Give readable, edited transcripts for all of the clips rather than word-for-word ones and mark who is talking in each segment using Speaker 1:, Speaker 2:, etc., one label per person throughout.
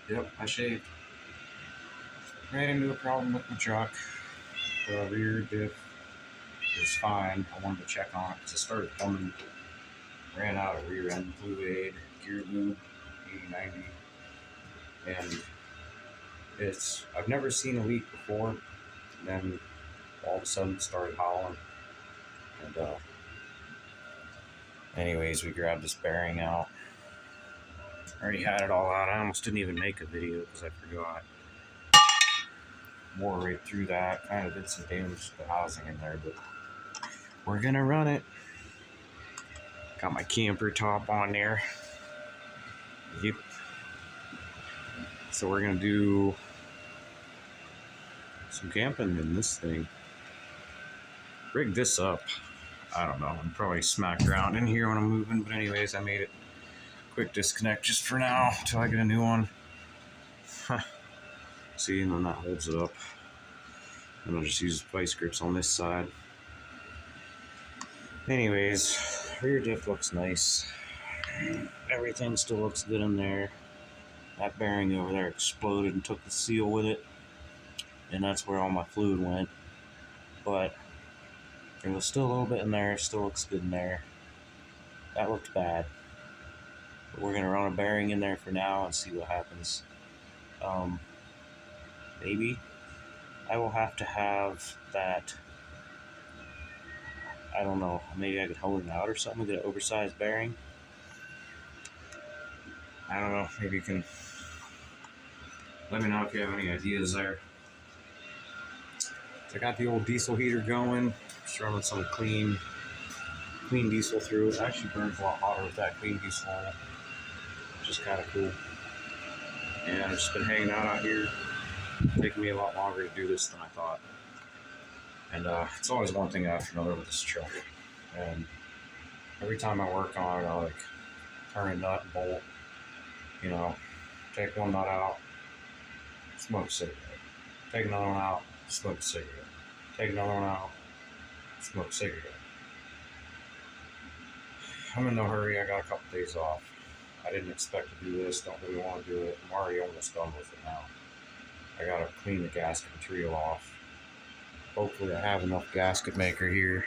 Speaker 1: Yep, I shaved. Ran into a problem with my truck. The rear diff is fine. I wanted to check on it because it started coming. Ran out of rear end fluid, gear lube, 80/90, and I've never seen a leak before. And then all of a sudden it started howling. And anyways, we grabbed this bearing out. I already had it all out. I almost didn't even make a video because I forgot. Wore right through that. Kind of did some damage to the housing in there, but we're gonna run it. Got my camper top on there. Yep. So we're gonna do some camping in this thing. Rig this up. I don't know. I'm probably smacked around in here when I'm moving, but anyways, I made it. Quick disconnect just for now until I get a new one. See, and then that holds it up. And I'll just use vice grips on this side. Anyways, rear diff looks nice. Everything still looks good in there. That bearing over there exploded and took the seal with it. And that's where all my fluid went. But there was still a little bit in there. Still looks good in there. That looked bad. But we're going to run a bearing in there for now and see what happens. Maybe I will have to have that. I don't know. Maybe I could hold it out or something with an oversized bearing. I don't know. Maybe you can let me know if you have any ideas there. So I got the old diesel heater going. Just running some clean diesel through it. It actually burns a lot hotter with that clean diesel on it, which is kind of cool. And I've just been hanging out here. Taking me a lot longer to do this than I thought. And it's always one thing after another with this truck. And every time I work on it, I like turn a nut and bolt. You know, take one nut out, smoke a cigarette. Take another one out, smoke a cigarette. Take another one out, smoke a cigarette. I'm in no hurry. I got a couple days off. I didn't expect to do this. Don't really want to do it. I'm already almost done with it now. I gotta clean the gasket material off. Hopefully I have enough gasket maker here.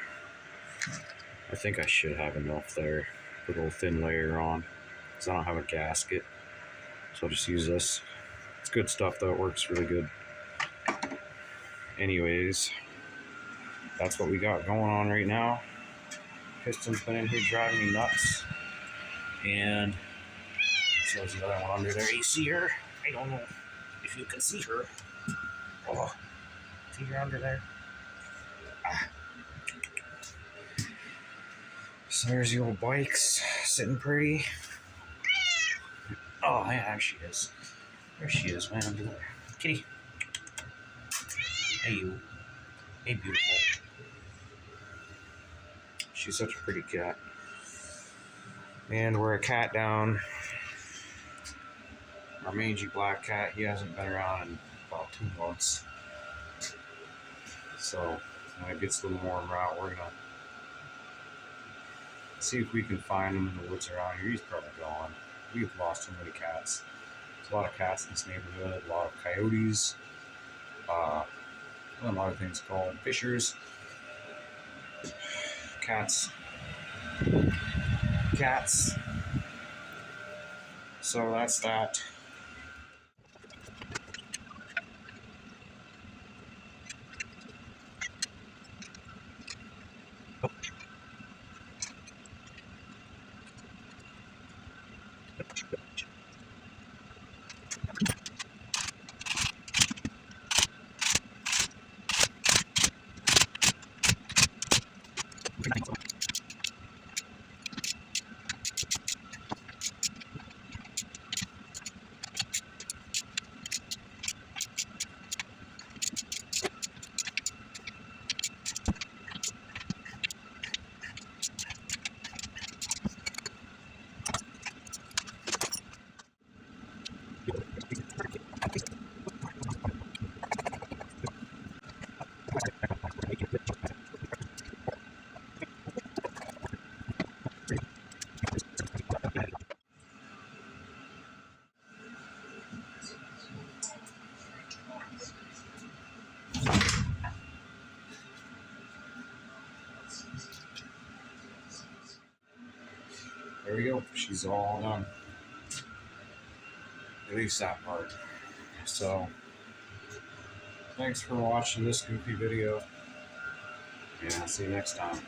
Speaker 1: I think I should have enough there. Put a little thin layer on, because I don't have a gasket. So I'll just use this. It's good stuff though, it works really good. Anyways, that's what we got going on right now. Piston's been in here driving me nuts. And so there's the other one under there. You see her? I don't know if you can see her. Oh, see her under there? So there's the old bikes sitting pretty. Oh, yeah, there she is. There she is, man, under there. Kitty. Hey, you. Hey, beautiful. She's such a pretty cat. And we're a cat down. Our mangy black cat, he hasn't been around in about 2 months. So when it gets a little warmer out, we're gonna see if we can find him in the woods around here. He's probably gone. We've lost so many cats. There's a lot of cats in this neighborhood, a lot of coyotes, a lot of things called fishers, cats. So that's that. there we go. She's all done. At least that part. So, thanks for watching this goofy video, and I'll see you next time.